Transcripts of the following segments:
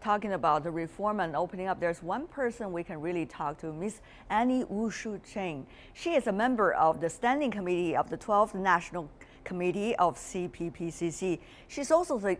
talking about the reform and opening up, there's one person we can really talk to, Miss Annie Wu Suk-ching. She is a member of the Standing Committee of the 12th National Committee of CPPCC. She's also the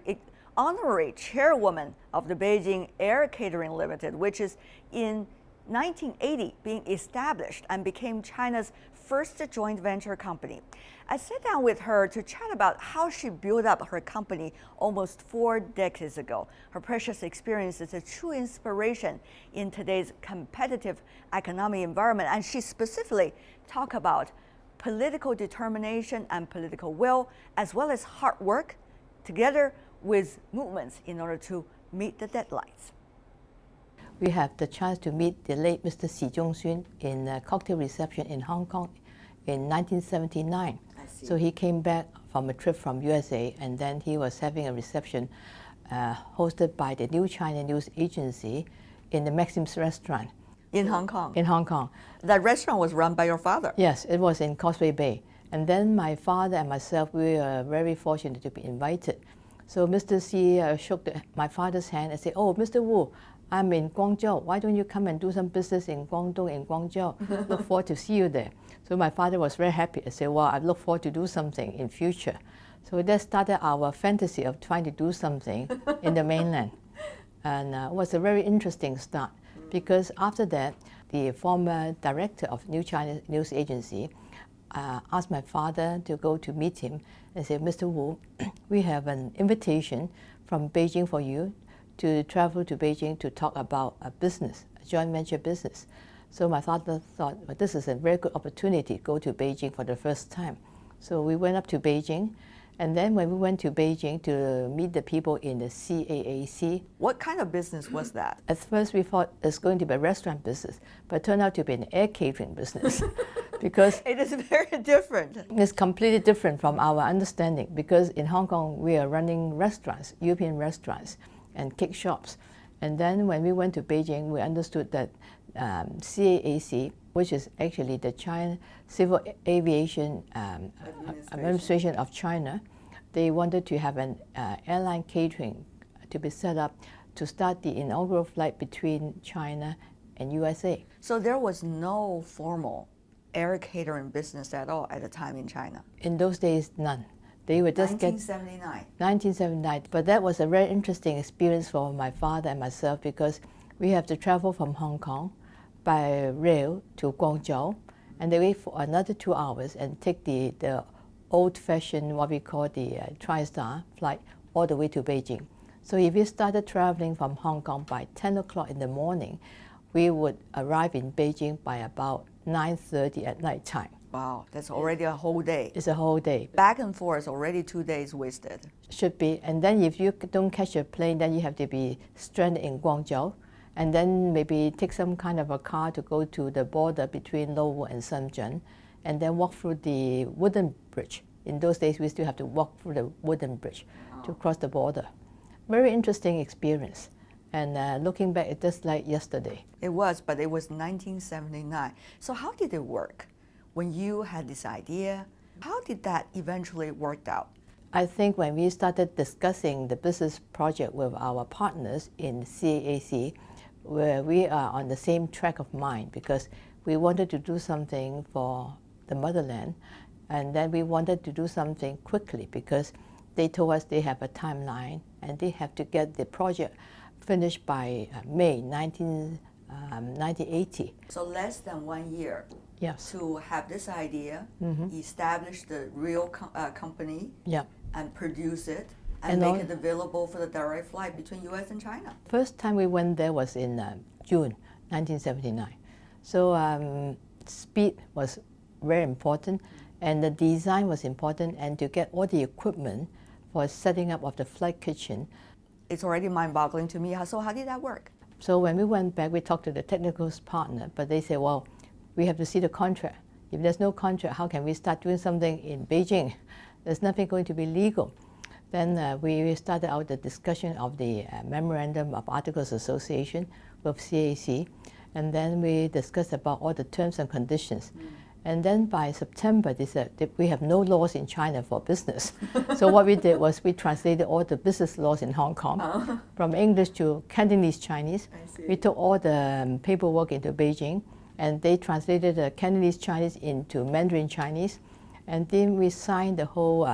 honorary chairwoman of the Beijing Air Catering Ltd, which is in 1980 being established and became China's first joint venture company. I sat down with her to chat about how she built up her company almost 4 decades ago. Her precious experience is a true inspiration in today's competitive economic environment, and she specifically talked about political determination and political will, as well as hard work, together with movements in order to meet the deadlines. We have the chance to meet the late Mr. Xi Zhongxun in a cocktail reception in Hong Kong in 1979. So he came back from a trip from USA, and then he was having a reception hosted by the New China News Agency in the Maxim's restaurant. In Hong Kong? In Hong Kong. That restaurant was run by your father? Yes, it was in Causeway Bay. And then my father and myself, we were very fortunate to be invited. So Mr. Xi shook my father's hand and said, "Oh, Mr. Wu, I'm in Guangzhou. Why don't you come and do some business in Guangdong, in Guangzhou? Look forward to see you there." So my father was very happy and said, "Well, I look forward to do something in future." So that started our fantasy of trying to do something in the mainland. And it was a very interesting start, because after that, the former director of New China News Agency asked my father to go to meet him and said, "Mr. Wu, we have an invitation from Beijing for you to travel to Beijing to talk about a business, a joint venture business." So my father thought, well, this is a very good opportunity to go to Beijing for the first time. So we went up to Beijing, and then when we went to Beijing to meet the people in the CAAC. What kind of business was that? At first we thought it's going to be a restaurant business, but it turned out to be an air catering business. Because it is very different. It's completely different from our understanding, because in Hong Kong we are running restaurants, European restaurants and cake shops. And then when we went to Beijing, we understood that CAAC, which is actually the China Civil Aviation Administration of China, they wanted to have an airline catering to be set up to start the inaugural flight between China and USA. So there was no formal air catering business at all at the time in China? In those days, none. They were just 1979. 1979. But that was a very interesting experience for my father and myself, because we have to travel from Hong Kong by rail to Guangzhou, and they wait for another 2 hours and take the old-fashioned, what we call the TriStar flight, all the way to Beijing. So if we started traveling from Hong Kong by 10 o'clock in the morning, we would arrive in Beijing by about 9:30 at night time. Wow, that's already a whole day. It's a whole day. Back and forth, already 2 days wasted. Should be. And then if you don't catch a plane, then you have to be stranded in Guangzhou, and then maybe take some kind of a car to go to the border between Lowu and Shenzhen, and then walk through the wooden bridge. In those days, we still have to walk through the wooden bridge to cross the border. Very interesting experience. And looking back, it's just like yesterday. It was, but it was 1979. So how did it work? When you had this idea, how did that eventually work out? I think when we started discussing the business project with our partners in CAAC, where we are on the same track of mind, because we wanted to do something for the motherland, and then we wanted to do something quickly, because they told us they have a timeline and they have to get the project finished by May 1980. So less than 1 year. Yes. To have this idea, establish the real company, and produce it, and make it available for the direct flight between US and China. First time we went there was in June 1979. So speed was very important, and the design was important, and to get all the equipment for setting up of the flight kitchen. It's already mind-boggling to me. So how did that work? So when we went back, we talked to the technical partner, but they said, well, we have to see the contract. If there's no contract, how can we start doing something in Beijing? There's nothing going to be legal. Then we started out the discussion of the Memorandum of Articles of Association with CAC, and then we discussed about all the terms and conditions. And then by September, they said that we have no laws in China for business. So what we did was we translated all the business laws in Hong Kong from English to Cantonese Chinese. We took all the paperwork into Beijing, and they translated the Cantonese Chinese into Mandarin Chinese. And then we signed the whole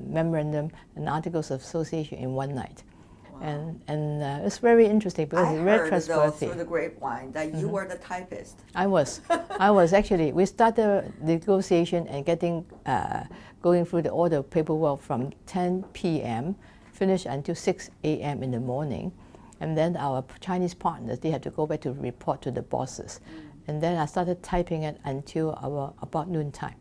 memorandum and articles of association in one night. Wow. And it's very interesting because it's very trustworthy. I heard through the grapevine that you were the typist. I was. I was actually. We started the negotiation and going through all the paperwork from 10 p.m., finished until 6 a.m. in the morning. And then our Chinese partners, they had to go back to report to the bosses. And then I started typing it until about noontime.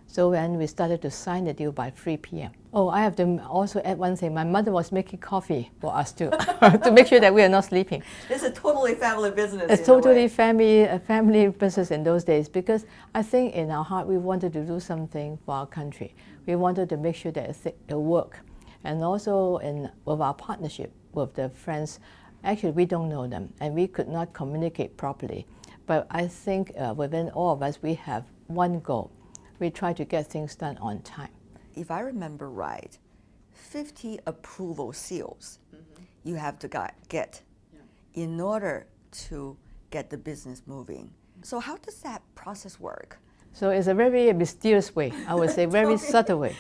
So when we started to sign the deal by 3 p.m. Oh, I have to also add one thing. My mother was making coffee for us too, to make sure that we are not sleeping. It's a totally family business. It's totally family business in those days, because I think in our heart we wanted to do something for our country. We wanted to make sure that it worked. And also with our partnership with the friends, actually we don't know them and we could not communicate properly. But I think within all of us we have one goal. We try to get things done on time. If I remember right, 50 approval seals you have to get in order to get the business moving. So how does that process work? So it's a very mysterious way, I would say, very subtle way.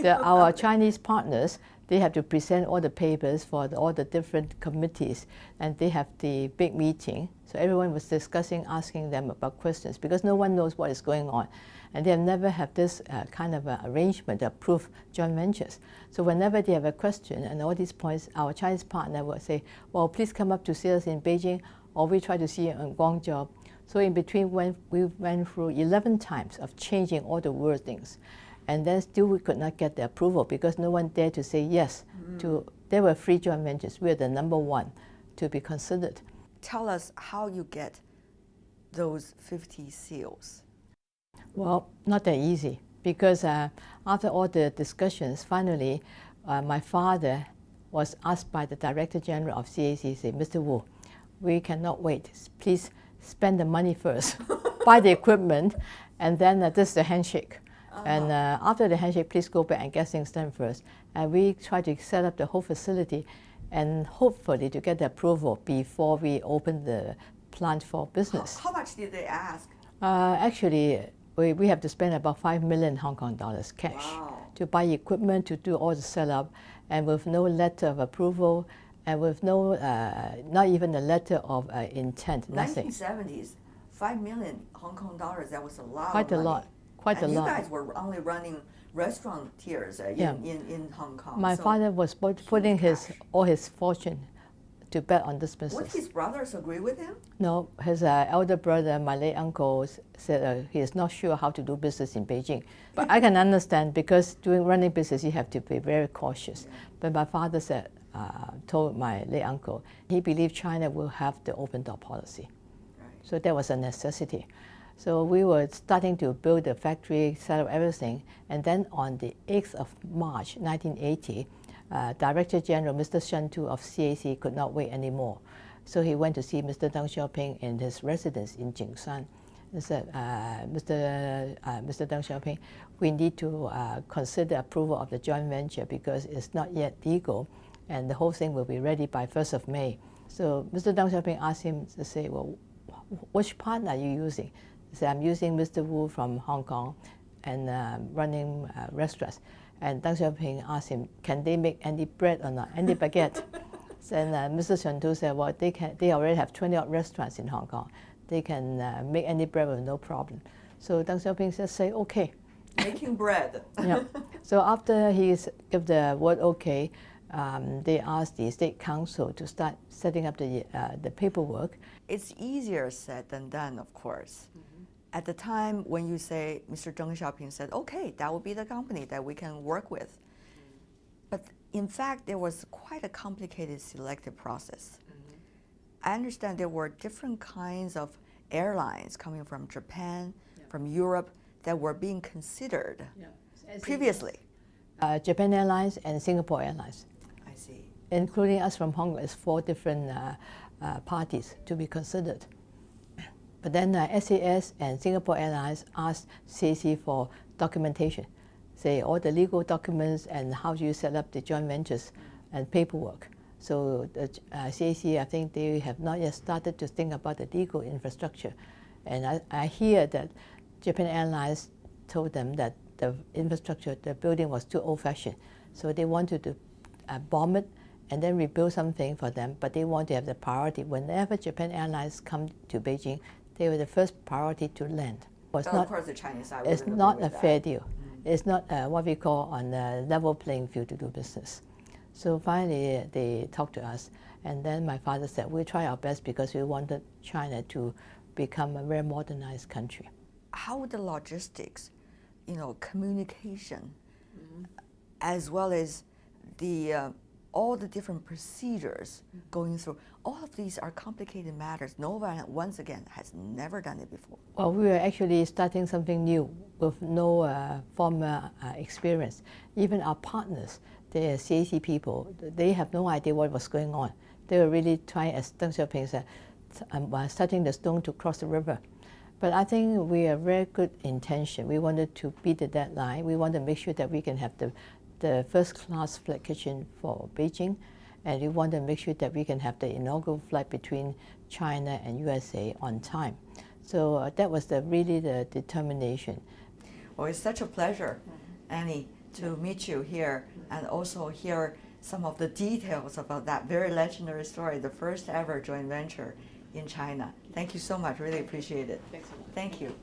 Our Chinese partners, they have to present all the papers for all the different committees, and they have the big meeting. So everyone was discussing, asking them about questions, because no one knows what is going on. And they have never had this kind of arrangement to approve joint ventures. So whenever they have a question and all these points, our Chinese partner will say, well, please come up to see us in Beijing, or we try to see you in Guangzhou. So in between, we went through 11 times of changing all the wordings. And then still we could not get the approval because no one dared to say yes. There were 3 joint ventures. We are the number 1 to be considered. Tell us how you get those 50 seals. Well, not that easy, because after all the discussions, finally, my father was asked by the Director General of CAC, say, Mr. Wu, we cannot wait. Please spend the money first, buy the equipment, and then this is the handshake. And after the handshake, please go back and get things done first. And we try to set up the whole facility and hopefully to get the approval before we open the plant for business. How much did they ask? Actually, we have to spend about 5 million Hong Kong dollars cash to buy equipment, to do all the setup, and with no letter of approval, and with no, not even a letter of intent, nothing. 1970s, 5 million Hong Kong dollars, that was a lot Quite of a money. lot, quite a lot. You guys were only running restaurateurs in Hong Kong. My father was putting all his fortune to bet on this business. Would his brothers agree with him? No, his elder brother, my late uncle, said he is not sure how to do business in Beijing. But I can understand, because running business you have to be very cautious. But my father said, told my late uncle, he believed China will have the open door policy. So that was a necessity. So we were starting to build the factory, set up everything, and then on the 8th of March 1980, Director General Mr. Shen Tu of CAC could not wait anymore. So he went to see Mr. Deng Xiaoping in his residence in Jingshan. He said, Mr. Deng Xiaoping, we need to consider approval of the joint venture because it's not yet legal, and the whole thing will be ready by 1st of May. So Mr. Deng Xiaoping asked him to say, well, which partner are you using? He said, I'm using Mr. Wu from Hong Kong and running restaurants. And Deng Xiaoping asked him, can they make any bread or not, any baguette? And Mr. Shen Tu said, well, they already have 20-odd restaurants in Hong Kong. They can make any bread with no problem. So Deng Xiaoping said, say, okay. Making bread. Yeah. So after he gave the word okay, they asked the State Council to start setting up the paperwork. It's easier said than done, of course. At the time when you say, Mr. Deng Xiaoping said, okay, that will be the company that we can work with. But in fact, there was quite a complicated selective process. I understand there were different kinds of airlines coming from Japan, from Europe, that were being considered previously. Japan Airlines and Singapore Airlines. I see. Including us from Hong Kong, is 4 different parties to be considered. But then SAS and Singapore Airlines asked CAC for documentation, say all the legal documents and how you set up the joint ventures and paperwork. So the CAC, I think they have not yet started to think about the legal infrastructure. And I hear that Japan Airlines told them that the infrastructure, the building was too old-fashioned. So they wanted to bomb it and then rebuild something for them, but they want to have the priority. Whenever Japan Airlines come to Beijing, they were the first priority to land. Of course, the Chinese side it's not a fair deal. It's not what we call on a level playing field to do business. So finally, they talked to us, and then my father said, we'll try our best because we wanted China to become a very modernized country. How the logistics, communication, as well as the all the different procedures going through, all of these are complicated matters. No one, once again, has never done it before. Well, we were actually starting something new with no former experience. Even our partners, the CAC people, they have no idea what was going on. They were really trying, as Deng Xiaoping said, starting the stone to cross the river. But I think we have very good intention. We wanted to beat the deadline. We want to make sure that we can have the first-class flight kitchen for Beijing, and we want to make sure that we can have the inaugural flight between China and USA on time. So that was really the determination. Well, it's such a pleasure, Annie, to meet you here and also hear some of the details about that very legendary story, the first ever joint venture in China. Thank you so much. Really appreciate it. Thanks so much. Thank you.